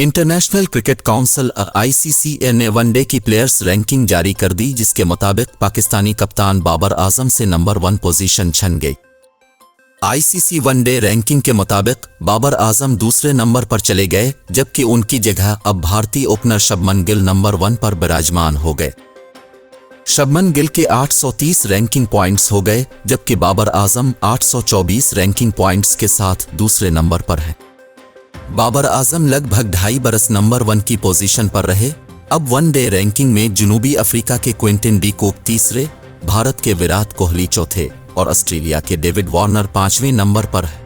International cricket council (ICC) ने one day की players ranking जारी कर दी, जिसके मुताबिक पाकिस्तानी कप्तान बाबर आजम से नंबर 1 पोजीशन छन गई। ICC वनडे रैंकिंग के मुताबिक बाबर आजम दूसरे नंबर पर चले गए, जबकि उनकी जगह अब भारतीय ओपनर शुभमन गिल नंबर 1 पर विराजमान हो गए। शुभमन गिल के 830 रैंकिंग पॉइंट्स हो गए, जबकि बाबर आजम 824 रैंकिंग पॉइंट्स के साथ दूसरे नंबर पर हैं। बाबर आजम लगभग 2.5 बरस नंबर 1 की पोजीशन पर रहे। अब वनडे रैंकिंग में जनूबी अफ्रीका के क्विंटन डी कोक तीसरे, भारत के विराट कोहली चौथे और ऑस्ट्रेलिया के डेविड वार्नर 5वें नंबर पर है।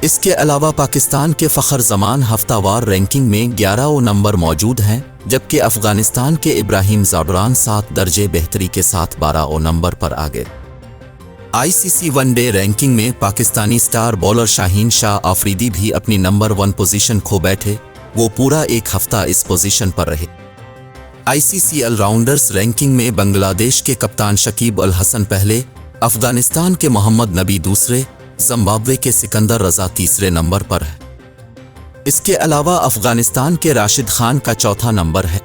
इसके अलावा पाकिस्तान के फ़खर जमान हफ्तावार रैंकिंग में 11वें नंबर मौजूद हैं, जबकि अफगानिस्तान के इब्राहिम ज़ाबरान 7 दर्जे बेहतरी के साथ 12वें नंबर पर आ गए। ICC वनडे रैंकिंग में पाकिस्तानी स्टार बॉलर शाहीन शाह आफरीदी भी अपनी नंबर 1 पोजीशन खो बैठे। वो पूरा एक हफ्ता इस पोजीशन पर रहे। ICC ऑलराउंडर्स रैंकिंग में बांग्लादेश के कप्तान शकीब अल हसन पहले, अफगानिस्तान के मोहम्मद नबी दूसरे, जिम्बाब्वे के सिकंदर रजा तीसरे नंबर पर है। इसके अलावा अफगानिस्तान के राशिद खान का चौथा नंबर है।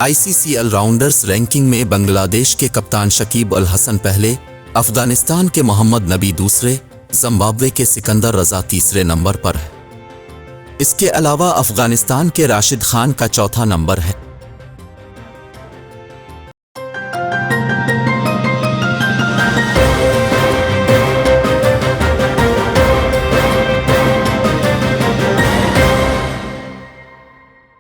ICC ऑलराउंडर्स रैंकिंग में बांग्लादेश के कप्तान शकीब अल हसन पहले, अफगानिस्तान के मोहम्मद नबी दूसरे, जिम्बाब्वे के सिकंदर रजा तीसरे नंबर पर है। इसके अलावा अफगानिस्तान के राशिद खान का चौथा नंबर है।